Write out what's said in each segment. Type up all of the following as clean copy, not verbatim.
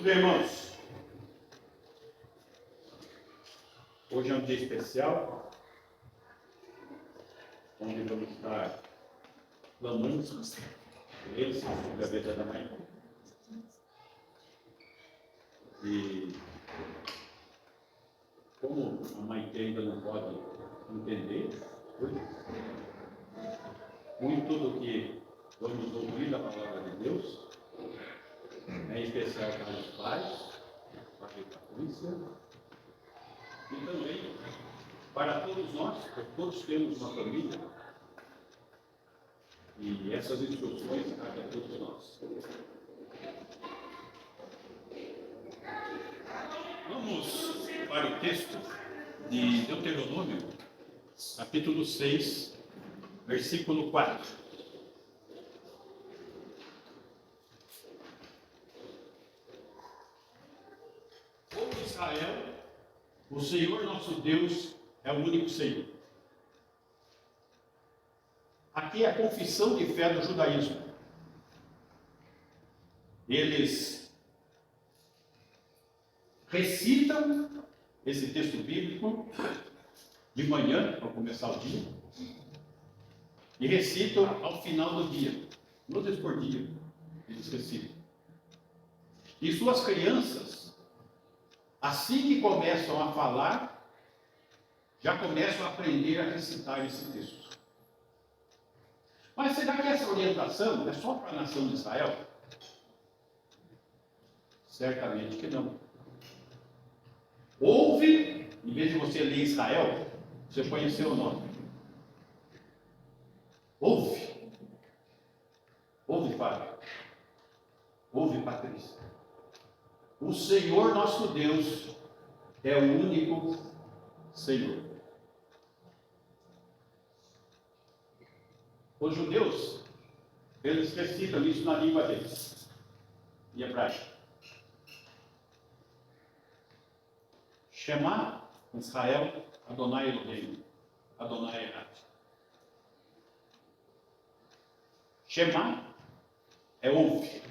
bem, irmãos. Hoje é um dia especial, onde vamos estar clamando por eles, sobre a vida da mãe. E como a mãe ainda não pode entender muito do que vamos ouvir da palavra de Deus, é especial para os pais, para a Patrícia, e também para todos nós, porque todos temos uma família, e essas instruções cabem a todos nós. Vamos para o texto de Deuteronômio, capítulo 6, versículo 4. Ouve Israel, o Senhor nosso Deus é o único Senhor. Aqui é a confissão de fé do judaísmo. Eles recitam esse texto bíblico de manhã, para começar o dia, e recitam ao final do dia, 1 vez por dia, eles recitam. E suas crianças, assim que começam a falar, já começam a aprender a recitar esse texto. Mas será que essa orientação é só para a nação de Israel? Certamente que não. Ouve, em vez de você ler Israel, você põe o seu nome. Ouve. Ouve, Fábio. Ouve, Patrícia. O Senhor nosso Deus é o único Senhor. Os judeus, eles recitam isso na língua deles, em hebraico. Shema, Israel, Adonai Elohim, Adonai Echad. Shema é ouve.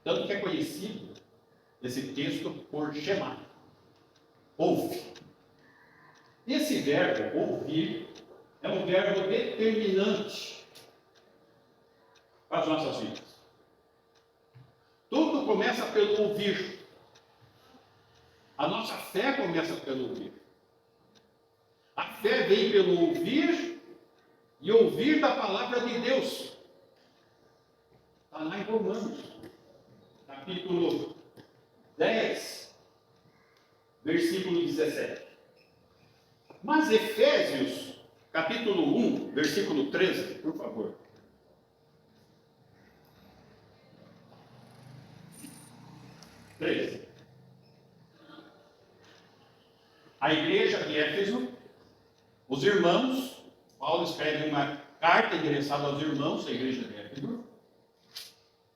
Tanto que é conhecido esse texto por Shema. Ouve. Esse verbo, ouvir, é um verbo determinante para as nossas vidas. Tudo começa pelo ouvir. A nossa fé começa pelo ouvir. A fé vem pelo ouvir e ouvir da palavra de Deus. Está lá em Romanos, capítulo 10, versículo 17. Mas Efésios, capítulo 1, versículo 13, por favor. A igreja de Éfeso, os irmãos, Paulo escreve uma carta endereçada aos irmãos da igreja de Éfeso.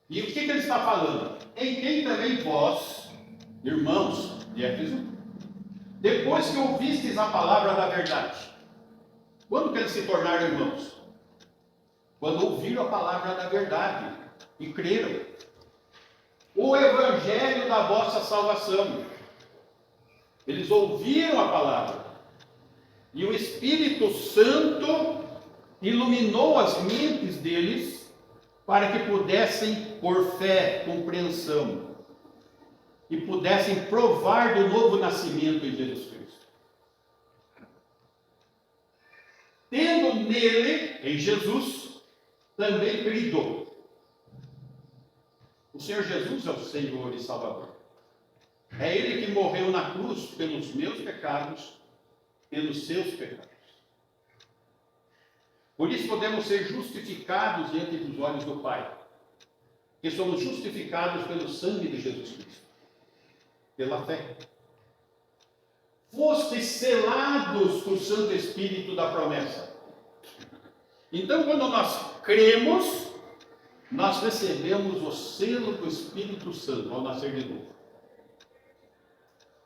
E o que ele está falando? Em quem também vós, irmãos de Éfeso, depois que ouvistes a palavra da verdade. Quando que eles se tornaram irmãos? Quando ouviram a palavra da verdade e creram. O evangelho da vossa salvação. Eles ouviram a palavra. E o Espírito Santo iluminou as mentes deles para que pudessem, por fé, compreensão, e pudessem provar do novo nascimento em Jesus Cristo. Tendo nele, em Jesus, também crido. O Senhor Jesus é o Senhor e Salvador. É Ele que morreu na cruz pelos meus pecados, pelos seus pecados. Por isso podemos ser justificados diante dos olhos do Pai. Que somos justificados pelo sangue de Jesus Cristo. Pela fé. Fostes selados com o Santo Espírito da promessa. Então, quando nós cremos, nós recebemos o selo do Espírito Santo ao nascer de novo.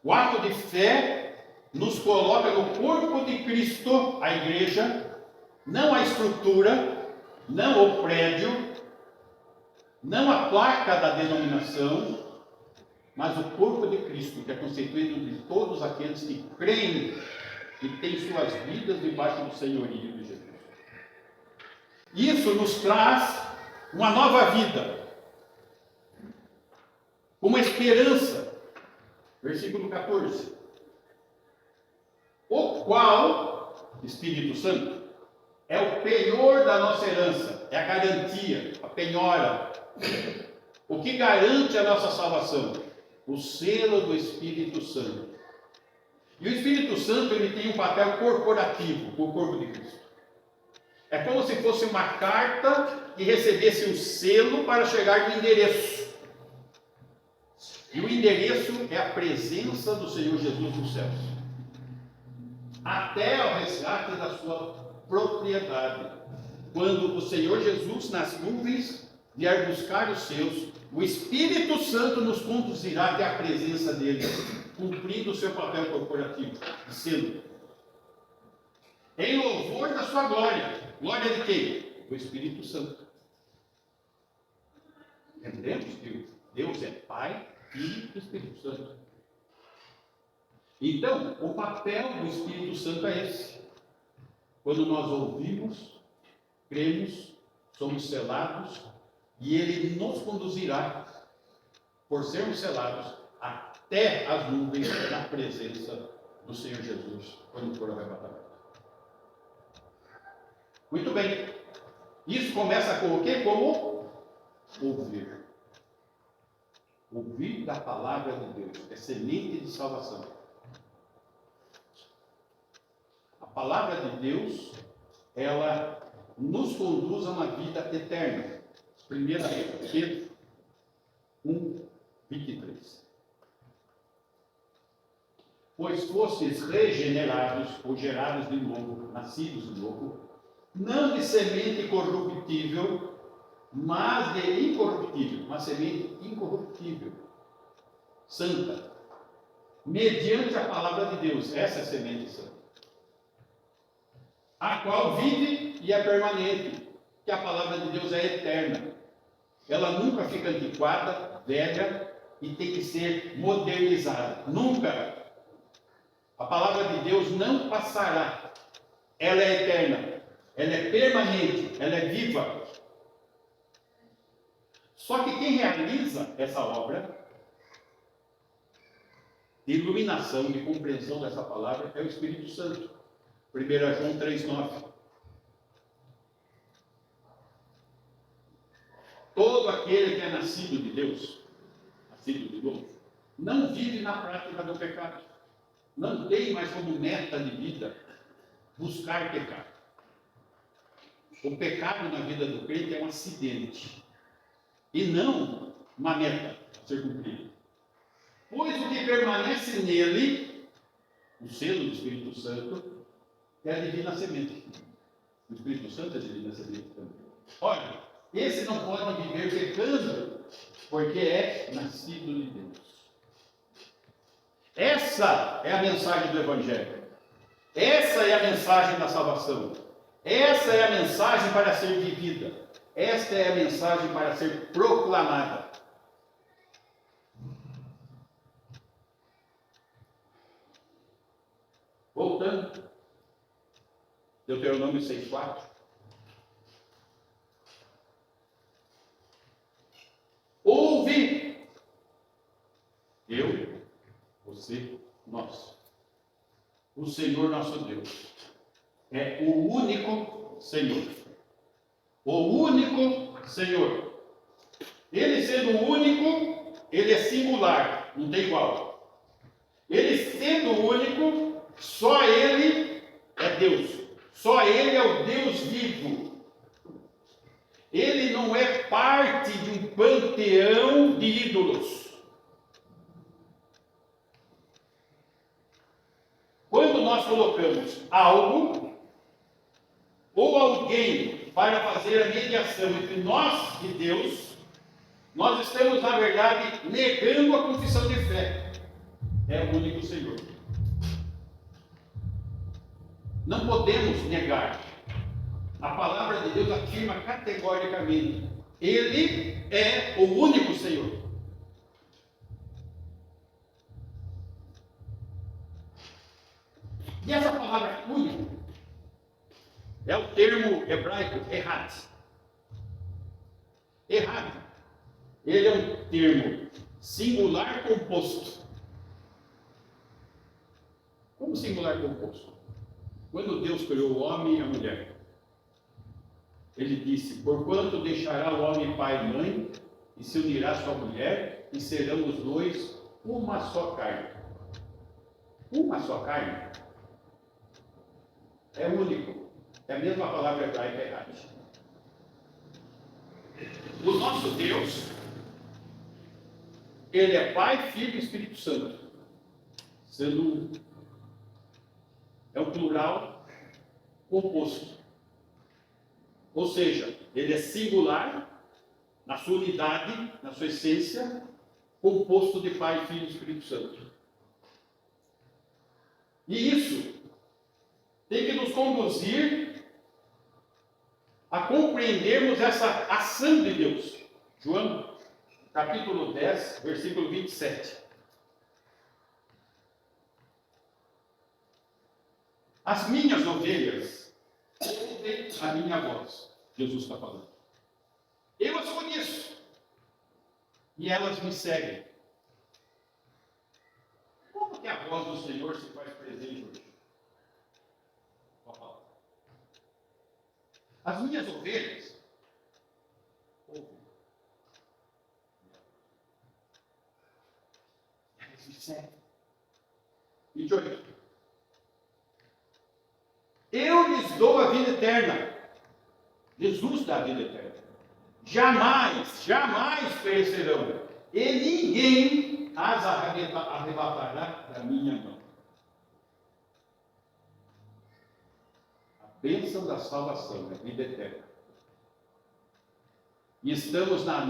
O ato de fé nos coloca no corpo de Cristo, a igreja, não a estrutura, não o prédio, não a placa da denominação, mas o corpo de Cristo, que é constituído de todos aqueles que creem e têm suas vidas debaixo do senhorio de Jesus. Isso nos traz uma nova vida, uma esperança. Versículo 14. O qual, Espírito Santo, é o penhor da nossa herança, é a garantia, a penhora. O que garante a nossa salvação? O selo do Espírito Santo. E o Espírito Santo, ele tem um papel corporativo com o corpo de Cristo. É como se fosse uma carta que recebesse um selo para chegar no endereço. E o endereço é a presença do Senhor Jesus nos céus. Até ao resgate da sua propriedade. Quando o Senhor Jesus, nas nuvens, vier buscar os seus, o Espírito Santo nos conduzirá até a presença dele, cumprindo o seu papel corporativo, sendo em louvor da sua glória. Glória de quem? O Espírito Santo. Entendemos que Deus é Pai, Filho e Espírito Santo. Então, o papel do Espírito Santo é esse. Quando nós ouvimos, cremos, somos selados, e ele nos conduzirá, por sermos selados, até as nuvens na presença do Senhor Jesus, quando for arrebatado. Muito bem. Isso começa com o quê? Como ouvir. Ouvir da palavra de Deus. É semente de salvação. A palavra de Deus, ela nos conduz a uma vida eterna. 1 Pedro 1, 23. Pois fostes regenerados, ou gerados de novo, nascidos de novo, não de semente corruptível, mas de incorruptível, uma semente incorruptível, santa, mediante a palavra de Deus. Essa é a semente santa, a qual vive e é permanente, que a palavra de Deus é eterna. Ela nunca fica antiquada, velha, e tem que ser modernizada. Nunca. A palavra de Deus não passará. Ela é eterna. Ela é permanente. Ela é viva. Só que quem realiza essa obra de iluminação, de compreensão dessa palavra, é o Espírito Santo. 1 João 3,9. Todo aquele que é nascido de Deus, nascido de novo, não vive na prática do pecado. Não tem mais como meta de vida buscar pecar. O pecado na vida do crente é um acidente e não uma meta a ser cumprida. Pois o que permanece nele, o selo do Espírito Santo, é a divina semente. O Espírito Santo é a divina semente também. Olha, esse não pode viver pecando, porque é nascido de Deus. Essa é a mensagem do Evangelho. Essa é a mensagem da salvação. Essa é a mensagem para ser vivida. Esta é a mensagem para ser proclamada. Voltando, Deuteronômio 6,4. Ouve, eu, você, nós. O Senhor nosso Deus é o único Senhor. O único Senhor. Ele sendo único, ele é singular, não tem igual. Ele sendo único, só ele é Deus. Só ele é o Deus vivo. Ele não é parte de um panteão de ídolos. Quando nós colocamos algo ou alguém para fazer a mediação entre nós e Deus, nós estamos, na verdade, negando a confissão de fé. É o único Senhor. Não podemos negar. A palavra de Deus afirma categoricamente: Ele é o único Senhor. E essa palavra único é o termo hebraico errat. Errat, ele é um termo singular composto. Como singular composto? Quando Deus criou o homem e a mulher, ele disse: porquanto deixará o homem pai e mãe, e se unirá à sua mulher, e serão os dois uma só carne. Uma só carne é único. É a mesma palavra hebraica errada. O nosso Deus, ele é Pai, Filho e Espírito Santo, sendo um. É um plural composto. Ou seja, ele é singular, na sua unidade, na sua essência, composto de Pai, Filho e Espírito Santo. E isso tem que nos conduzir a compreendermos essa ação de Deus. João, capítulo 10, versículo 27. As minhas ovelhas ouvem a minha voz. Jesus está falando. Eu as conheço e elas me seguem. Como que a voz do Senhor se faz presente hoje? As minhas ovelhas ouvem. Elas me seguem. 28. Eu lhes dou a vida eterna. Jesus dá a vida eterna. Jamais, jamais perecerão. E ninguém as arrebatará da minha mão. A bênção da salvação, a vida eterna. E estamos nas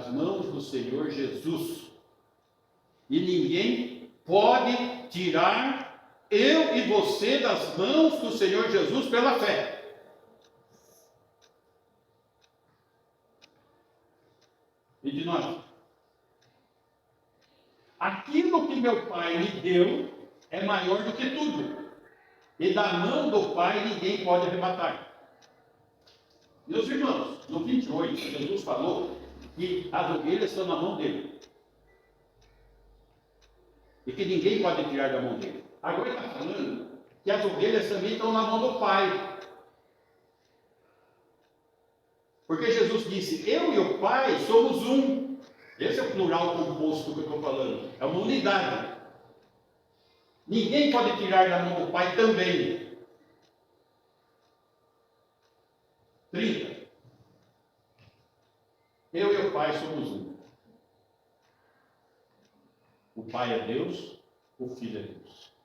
mãos do Senhor Jesus. E ninguém pode tirar eu e você das mãos do Senhor Jesus pela fé. E de nós? Aquilo que meu Pai me deu é maior do que tudo. E da mão do Pai ninguém pode arrebatar. Meus irmãos, no 28, Jesus falou que as ovelhas estão na mão dele. E que ninguém pode tirar da mão dele. Agora ele está falando que as ovelhas também estão na mão do Pai. Porque Jesus disse: eu e o Pai somos um. Esse é o plural composto que eu estou falando. É uma unidade. Ninguém pode tirar da mão do Pai também. 30. Eu e o Pai somos um. O Pai é Deus, o Filho é Deus.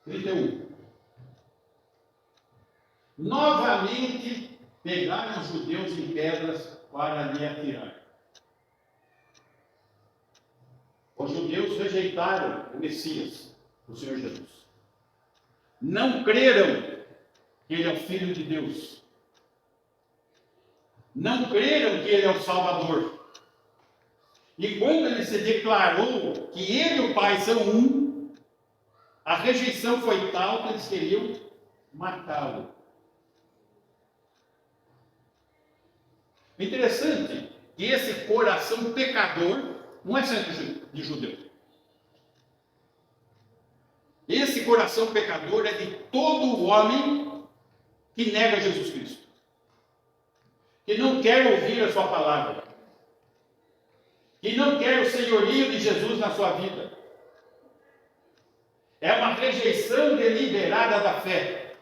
31. Novamente pegaram os judeus em pedras para lhe atirar. Os judeus rejeitaram o Messias, o Senhor Jesus. Não creram que Ele é o Filho de Deus. Não creram que Ele é o Salvador. E quando Ele se declarou que Ele e o Pai são um, a rejeição foi tal que eles queriam matá-lo. Interessante que esse coração pecador não é sempre de judeu. Esse coração pecador é de todo homem que nega Jesus Cristo, que não quer ouvir a sua palavra, que não quer o senhorio de Jesus na sua vida. É uma rejeição deliberada da fé.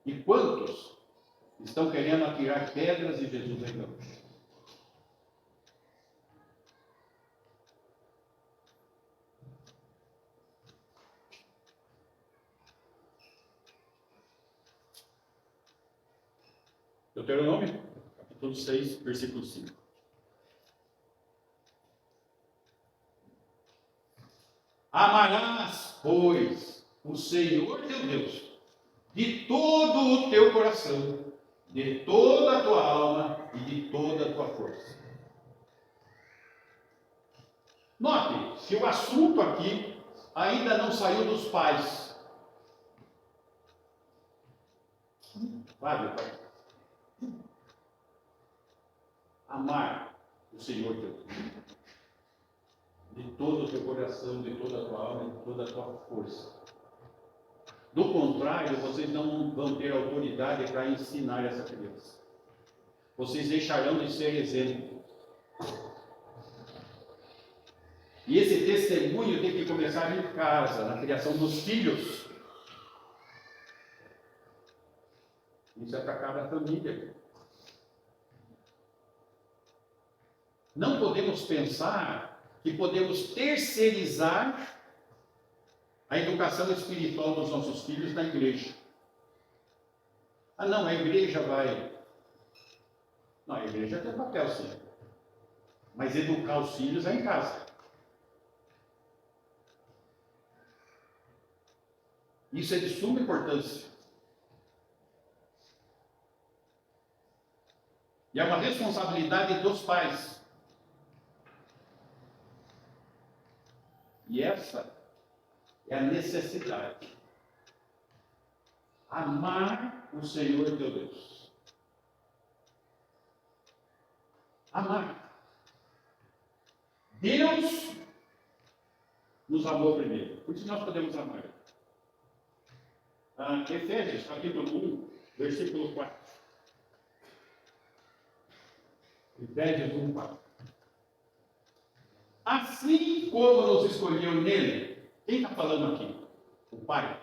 E quantos estão querendo atirar pedras em Jesus ainda hoje? Deuteronômio, capítulo 6, versículo 5. Amarás, pois, o Senhor teu Deus, de todo o teu coração, de toda a tua alma e de toda a tua força. Note, se o assunto aqui ainda não saiu dos pais. Fábio, amar o Senhor teu Deus de todo o teu coração, de toda a tua alma, de toda a tua força. Do contrário, vocês não vão ter autoridade para ensinar essa criança. Vocês deixarão de ser exemplo. E esse testemunho tem que começar em casa, na criação dos filhos. Isso é para cada família. Não podemos pensar que podemos terceirizar a educação espiritual dos nossos filhos na igreja. Ah, não, a igreja vai... Não, a igreja tem papel, sim. Mas educar os filhos é em casa. Isso é de suma importância. E é uma responsabilidade dos pais. E essa é a necessidade. Amar o Senhor teu Deus. Amar. Deus nos amou primeiro. Por isso nós podemos amar. Efésios, capítulo 1, versículo 4. Efésios 1, 4. Assim como nos escolheu nele, quem está falando aqui? O Pai.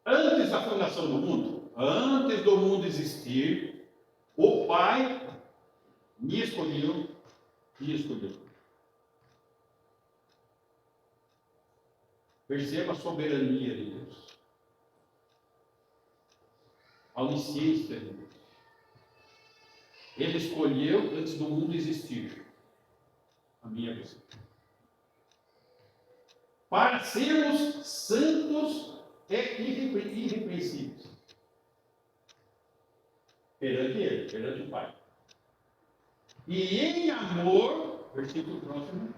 Antes da fundação do mundo, antes do mundo existir, o Pai me escolheu e escolheu. Perceba a soberania de Deus. A onisciência de Deus. Ele escolheu antes do mundo existir. A minha visão. Para sermos santos e irrepreensíveis. Perante Ele, perante o Pai. E em amor, versículo próximo,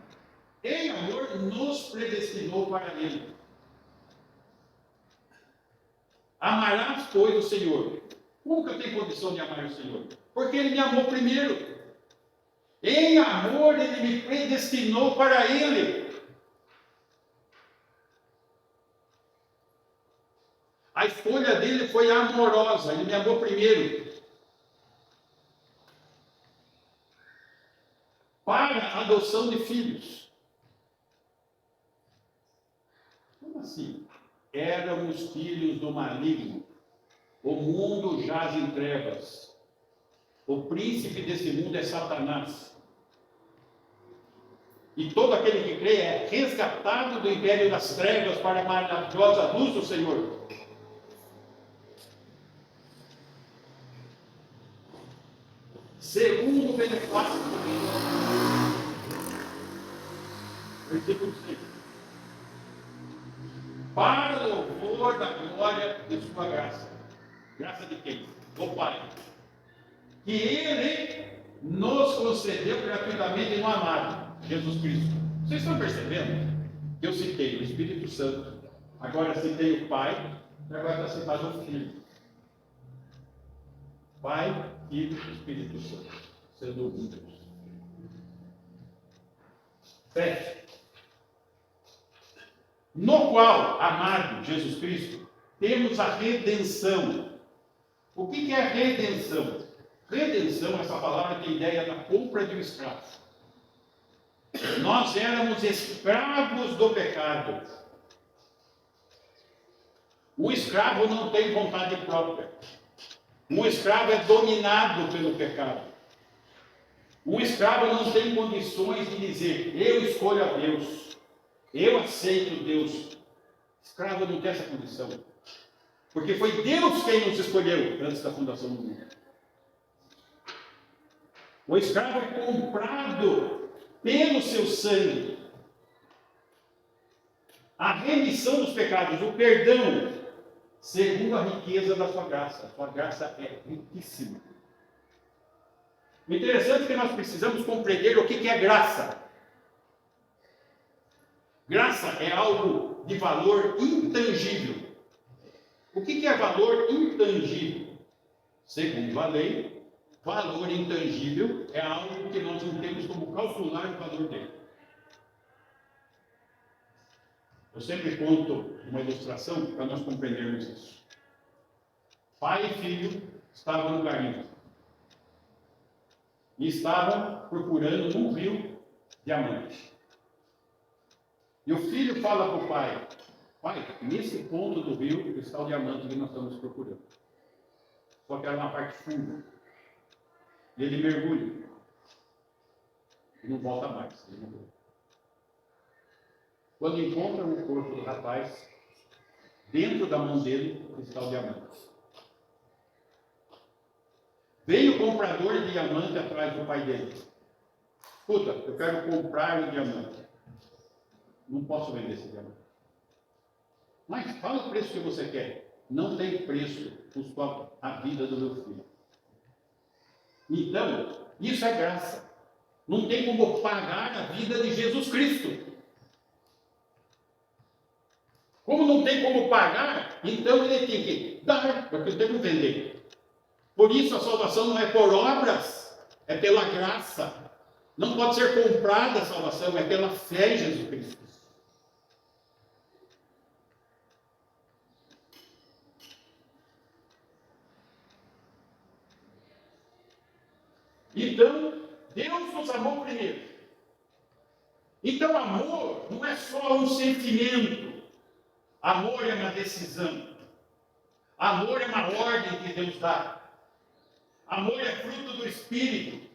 em amor nos predestinou para Ele. Amarás, pois, o Senhor. Nunca tem condição de amar o Senhor, porque Ele me amou primeiro. Em amor, Ele me predestinou para Ele. A escolha dele foi amorosa, Ele me amou primeiro. Para a adoção de filhos. Como assim? Éramos filhos do maligno. O mundo jaz em trevas. O príncipe desse mundo é Satanás. E todo aquele que crê é resgatado do império das trevas para a maravilhosa luz do Senhor. Segundo o benefício, versículo 6. Para o louvor da glória de sua graça. Graça de quem? Do Pai. Que Ele nos concedeu gratuitamente no amado, Jesus Cristo. Vocês estão percebendo que eu citei o Espírito Santo, agora citei o Pai, e agora está citado o Filho. Pai, Filho e Espírito Santo, sendo um Deus. 7. No qual, amado Jesus Cristo, temos a redenção. O que é redenção? Redenção, essa palavra tem ideia da compra de um escravo. Nós éramos escravos do pecado. O escravo não tem vontade própria. Um escravo é dominado pelo pecado. Um escravo não tem condições de dizer, eu escolho a Deus, eu aceito Deus. Escravo não tem essa condição. Porque foi Deus quem nos escolheu antes da fundação do mundo. O escravo é comprado pelo seu sangue. A remissão dos pecados, o perdão, segundo a riqueza da sua graça. Sua graça é riquíssima. O interessante é que nós precisamos compreender o que é graça. Graça é algo de valor intangível. O que é valor intangível? Segundo a lei, valor intangível é algo que nós não temos como calcular o valor dele. Eu sempre conto uma ilustração para nós compreendermos isso. Pai e filho estavam no garimpo e estavam procurando num rio diamante. E o filho fala para o pai: pai, nesse ponto do rio está o diamante que nós estamos procurando. Só que era uma parte funda. E ele mergulha. E não volta mais. Ele morreu. Quando encontra o corpo do rapaz, dentro da mão dele está o diamante. Veio o comprador de diamante atrás do pai dele. Escuta, eu quero comprar o diamante. Não posso vender esse diamante. Mas fala o preço que você quer. Não tem preço, custou a vida do meu filho. Então, isso é graça. Não tem como pagar a vida de Jesus Cristo. Como não tem como pagar, então ele tem que dar, porque ele tem que vender. Por isso a salvação não é por obras, é pela graça. Não pode ser comprada a salvação, é pela fé em Jesus Cristo. Então, Deus nos amou primeiro. Então, amor não é só um sentimento. Amor é uma decisão. Amor é uma ordem que Deus dá. Amor é fruto do Espírito.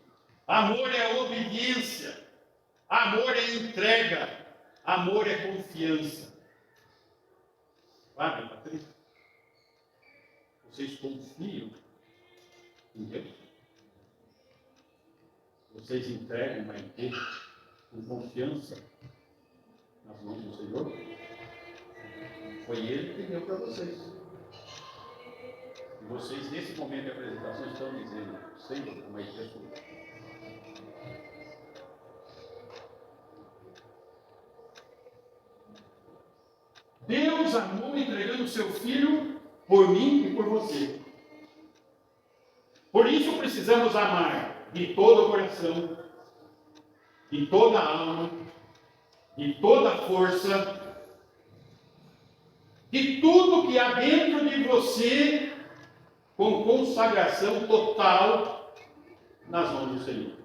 Amor é obediência. Amor é entrega. Amor é confiança. Sabe, Patrícia? Vocês confiam em Deus? Vocês entregam uma inteira com confiança nas mãos do Senhor? Foi Ele que deu para vocês. E vocês, nesse momento de apresentação, estão dizendo: Senhor, como é que é sua? Deus amou entregando o seu Filho por mim e por você. Por isso precisamos amar de todo o coração, de toda a alma, de toda a força, de tudo que há dentro de você, com consagração total nas mãos do Senhor.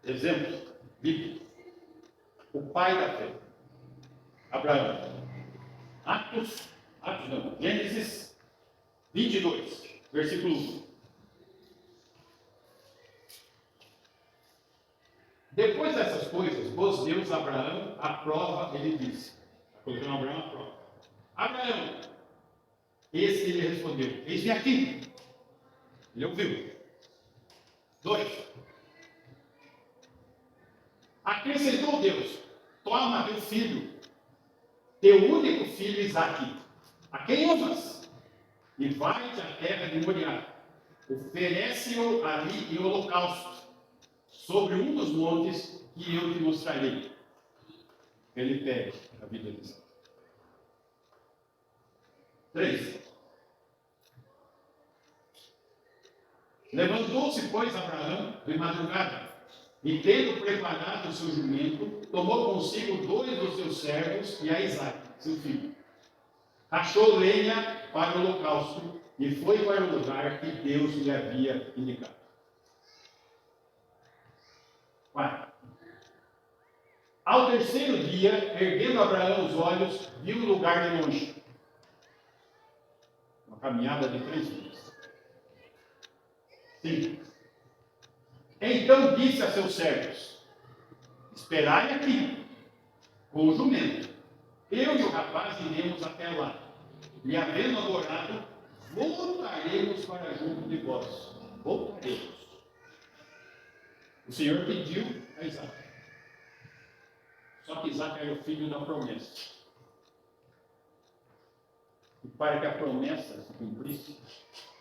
Exemplo bíblico. O pai da fé, Abraão. Gênesis 22, versículo 1. Depois dessas coisas, pôs Deus a Abraão à prova, ele disse. Está colocando Abraão à prova. Abraão, esse ele respondeu: eis-me aqui. Ele ouviu. 2. Acrescentou Deus: toma teu filho, teu único filho Isaque, a quem amas, e vai-te à terra de Moriá. Oferece-o ali em holocausto, sobre um dos montes que eu te mostrarei. Ele pede a vida de Isaque. 3. Levantou-se, pois, Abraão de madrugada, e tendo preparado o seu jumento, tomou consigo 2 dos seus servos e a Isaque, seu filho. Achou lenha para o holocausto e foi para o lugar que Deus lhe havia indicado. 4. Ao terceiro dia, erguendo Abraão os olhos, viu o lugar de longe. Uma caminhada de 3 dias. 5. Então disse a seus servos: esperai aqui, com o jumento. Eu e o rapaz iremos até lá, e havendo adorado, voltaremos para junto de vós. Voltaremos. O Senhor pediu a Isaque. Só que Isaque era o filho da promessa. E para que a promessa se cumprisse,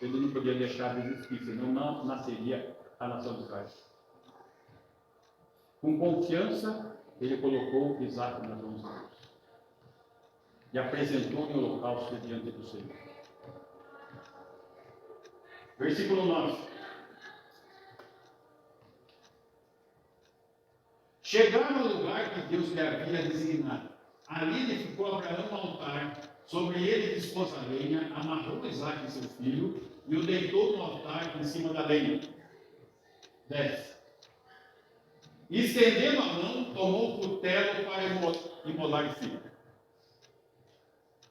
ele não podia deixar de existir, senão não nasceria a nação de Israel. Com confiança ele colocou Isaac nas mãos de Deus e apresentou em holocausto diante do Senhor. Versículo 9. Chegaram ao lugar que Deus lhe havia designado. Ali edificou Abraão um altar, sobre ele dispôs a lenha, amarrou Isaac, seu filho, e o deitou no altar em cima da lenha. 10. Estendendo a mão, tomou o cutelo para imolar o filho.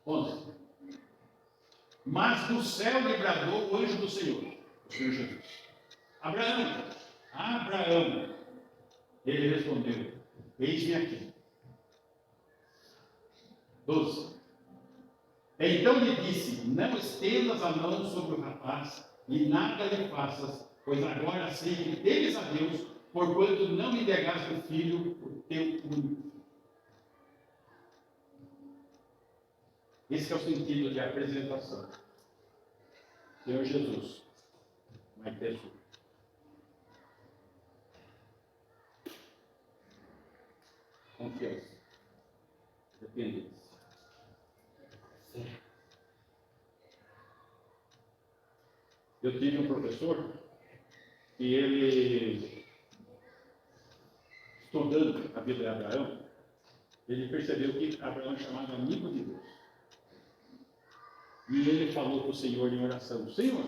11. Mas do céu lhe bradou o anjo do Senhor, o Senhor Jesus. Abraão, Abraão. Ele respondeu, eis-me aqui. 12. Então lhe disse, não estendas a mão sobre o rapaz, e nada lhe faças, pois agora sei que temes a Deus, porquanto não me negaste o filho, o teu único. Esse é o sentido de apresentação. Senhor Jesus, mas Jesus. Confiança. Dependência. Eu tive um professor que ele, estudando a vida de Abraão, ele percebeu que Abraão chamava amigo de Deus. E ele falou para o Senhor em oração, Senhor,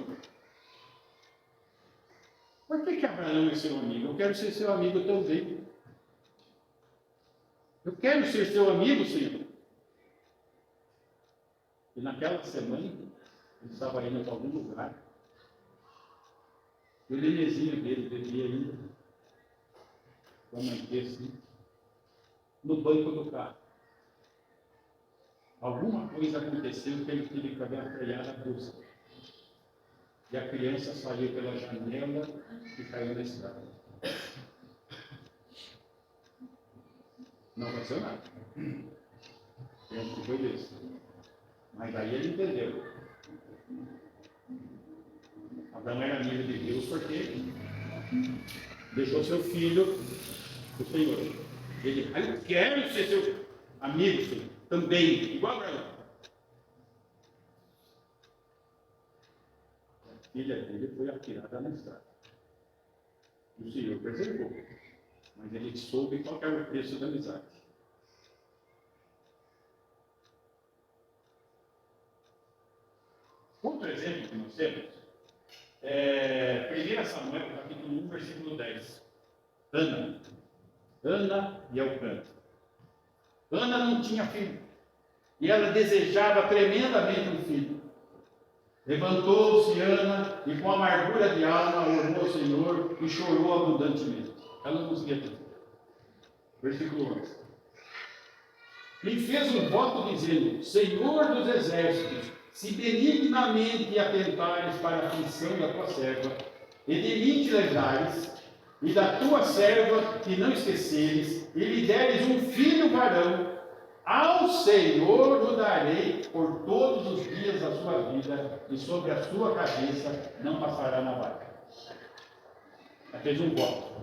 por que Abraão é seu amigo? Eu quero ser seu amigo também. Eu quero ser seu amigo, Senhor. E naquela semana, ele estava indo para algum lugar. E o nenezinho dele bebia ainda, com a mãe assim, no banco do carro. Alguma coisa aconteceu que ele teve que frear a busca. E a criança saiu pela janela e caiu na estrada. Não aconteceu nada. Ele foi desse. Mas aí ele entendeu. Abraão era amigo de Deus porque deixou seu filho do Senhor. Ele, eu quero ser seu amigo, Senhor, também, igual Abraão. A filha dele foi atirada na estrada. E o Senhor preservou. Mas ele soube qual era o preço da amizade. Outro exemplo que nós temos é 1 Samuel, capítulo 1, versículo 10. Ana e Elcana. Ana não tinha filho. E ela desejava tremendamente um filho. Levantou-se Ana e com amargura de alma orou ao Senhor e chorou abundantemente. Ela não conseguia ter. Versículo 11. E fez um voto dizendo, Senhor dos exércitos, se benignamente atentares para a aflição da tua serva, e de mim te lembrares, e da tua serva te não esqueceres, e lhe deres um filho varão, ao Senhor o darei por todos os dias da sua vida, e sobre a sua cabeça não passará navalha. Ela fez um voto,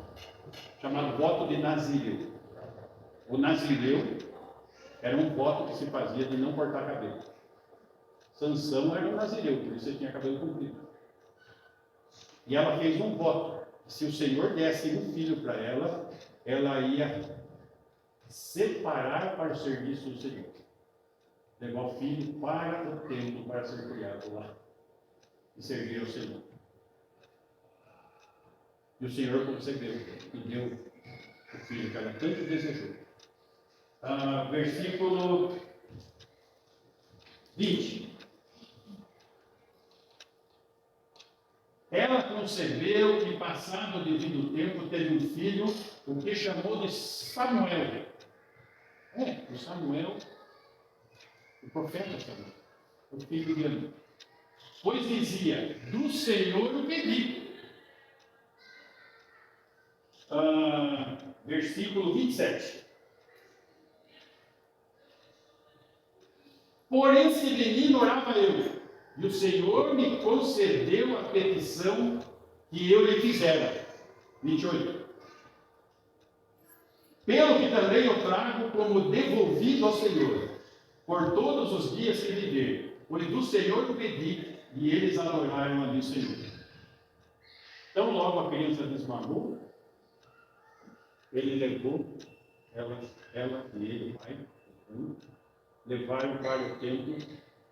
chamado voto de Nazireu. O Nazireu era um voto que se fazia de não cortar cabelo. Sansão era um Nazireu, por isso ele tinha cabelo comprido. E ela fez um voto. Se o Senhor desse um filho para ela, ela ia separar para o serviço do Senhor. Levar o filho para o templo para ser criado lá e servir ao Senhor. E o Senhor concedeu e deu o filho que ela tanto desejou. Versículo 20. Ela concebeu e, passado o devido tempo, teve um filho, o que chamou de Samuel. O Samuel, o profeta Samuel, o filho de Ana. Pois dizia, do Senhor o pedi. Versículo 27. Porém, se menino orava eu, e o Senhor me concedeu a petição que eu lhe fizera. 28. Pelo que também eu trago como devolvido ao Senhor, por todos os dias que viver, pois do Senhor o pedi, e eles adoraram ali o Senhor. Então, logo a criança desmamou, ele levou, ela e ele, o pai, levaram para o templo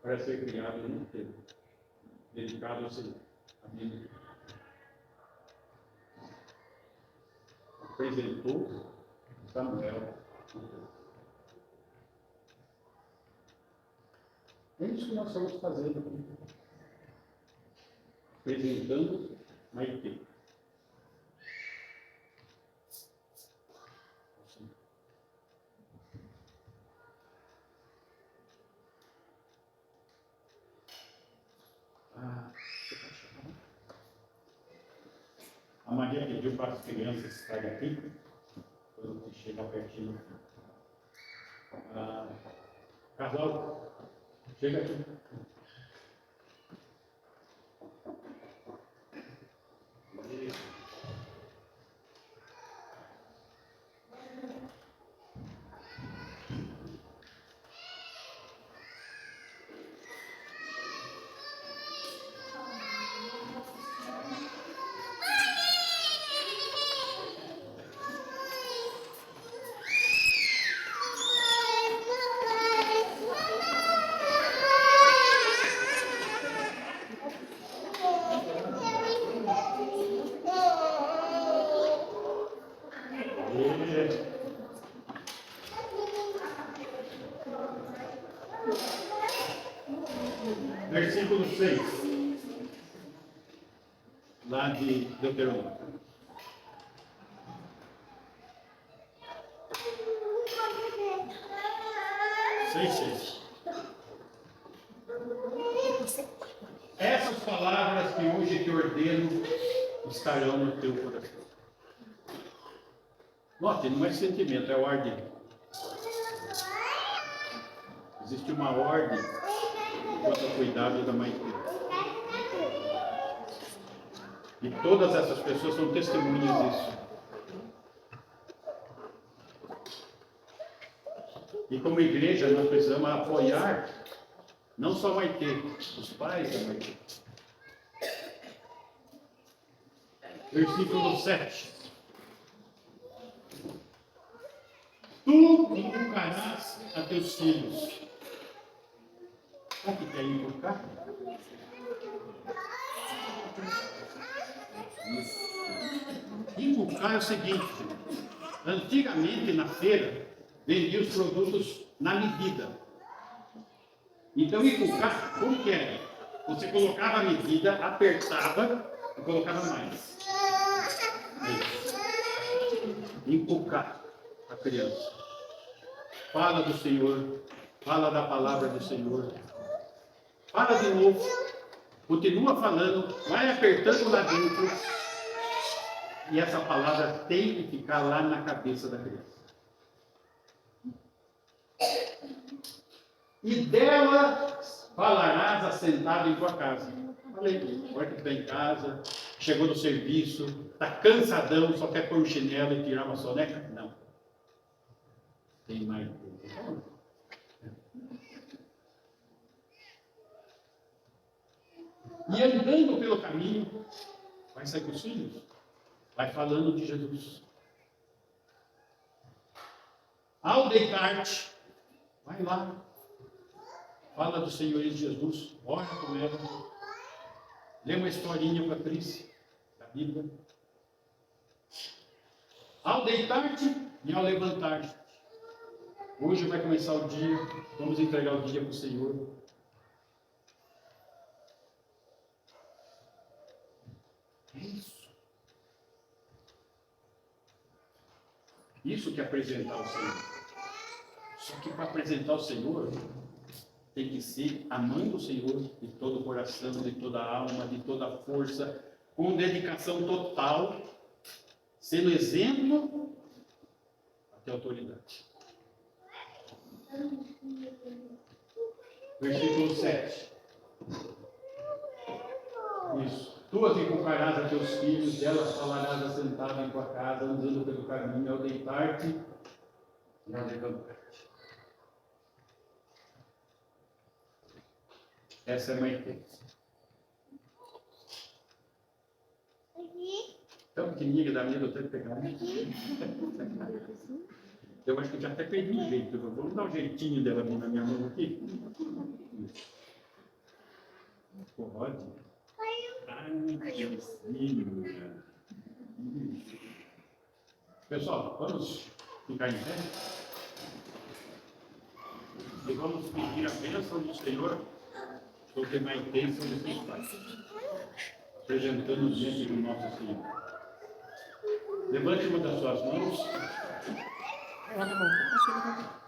para ser criado no templo, dedicado ao Senhor. A Bíblia apresentou Samuel. É isso que nós estamos fazendo aqui. Apresentando Maite. A Maria pediu para as crianças estarem aqui, quando chega pertinho. Casal, chega aqui. Versículo 6, lá de Deuteronômio. 6:6. Essas palavras que hoje te ordeno estarão no teu coração. Note, não é sentimento, é ordem. Existe uma ordem quanto ao cuidado da mãe. E todas essas pessoas são testemunhas disso. E como igreja nós precisamos apoiar não só a Maite, os pais da Maite. Versículo 7. Tu inculcarás a teus filhos. Sabe o que é inculcar? Inculcar é o seguinte: antigamente na feira vendia os produtos na medida. Então inculcar, como que era? Você colocava a medida, apertava e colocava mais. Inculcar a criança. Fala do Senhor, fala da palavra do Senhor. Fala de novo, continua falando, vai apertando lá dentro. E essa palavra tem que ficar lá na cabeça da criança. E dela falarás assentado em tua casa. Falei, agora que está em casa, chegou do serviço, está cansadão, só quer pôr um chinelo e tirar uma soneca? Não. Tem mais. E andando pelo caminho, vai sair com os filhos, vai falando de Jesus. Ao deitar-te, vai lá, fala do Senhor Jesus, ora com ela, lê uma historinha para a Cris, da Bíblia. Ao deitar-te e ao levantar-te. Hoje vai começar o dia, vamos entregar o dia para o Senhor. É isso. Isso que é apresentar o Senhor. Só que para apresentar o Senhor, tem que ser amando o Senhor de todo o coração, de toda a alma, de toda a força, com dedicação total, sendo exemplo até a autoridade. Versículo 7. Isso. Tu as inculcarás a teus filhos, delas falarás assentado em tua casa, andando pelo caminho, ao deitar-te Essa é a Maite. Tão pequenininha que dá medo até de pegar. Né? Eu acho que já até perdi o jeito. Vamos dar um jeitinho dela na minha mão aqui. Pode. Ai, que filho. Pessoal, vamos ficar em pé. E vamos pedir a bênção do Senhor sobre a intenção desses pais. Apresentando diante do nosso Senhor. Levante uma das suas mãos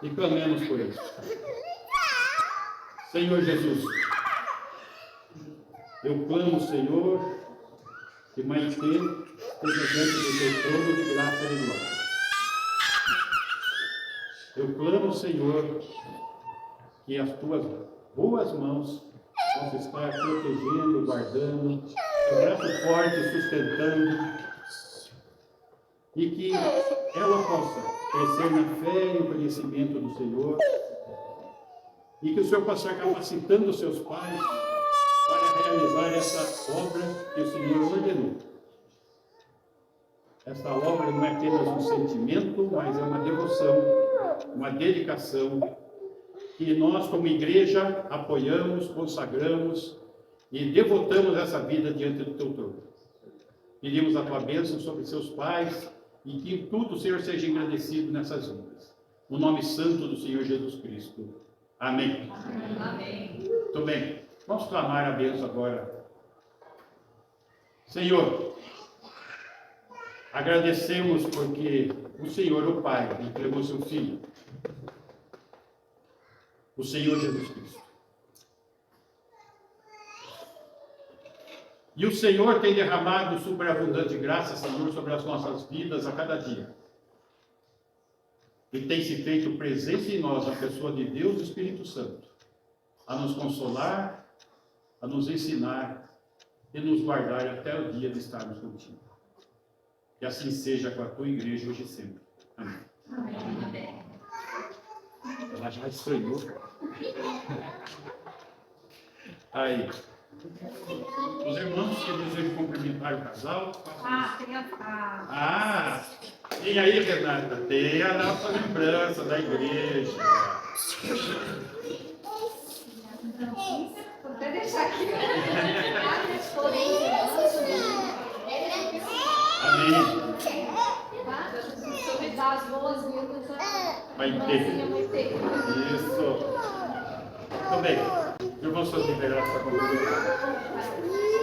e clamemos por eles. Senhor Jesus, eu clamo, Senhor, que Maite esteja diante do teu trono de graça e de glória. Eu clamo, Senhor, que as tuas boas mãos possam estar protegendo, guardando, o braço forte sustentando, e que ela possa crescer na fé e no conhecimento do Senhor, e que o Senhor possa estar capacitando os seus pais para realizar essa obra que o Senhor ordenou. Essa obra não é apenas um sentimento, mas é uma devoção, uma dedicação, que nós, como igreja, apoiamos, consagramos e devotamos essa vida diante do teu trono. Pedimos a tua bênção sobre seus pais e que em tudo o Senhor seja engrandecido nessas vidas. No nome santo do Senhor Jesus Cristo. Amém. Amém. Muito bem. Vamos clamar a bênção agora. Senhor, agradecemos porque o Senhor, o Pai, entregou seu Filho, o Senhor Jesus Cristo. E o Senhor tem derramado superabundante graça, Senhor, sobre as nossas vidas a cada dia. E tem se feito presente em nós a pessoa de Deus, o Espírito Santo, a nos consolar, a nos ensinar e nos guardar até o dia de estarmos contigo. Que assim seja com a tua igreja hoje e sempre. Amém. Amém. Ela já estranhou. Aí. Os irmãos que desejam cumprimentar o casal. Tem a... E aí, Renata? Tem a nossa lembrança da igreja. Vou até deixar aqui. Amém. Sobre dar as boas-vindas Vai ter. Isso. Muito bem. Os irmãos são liberados para concluir.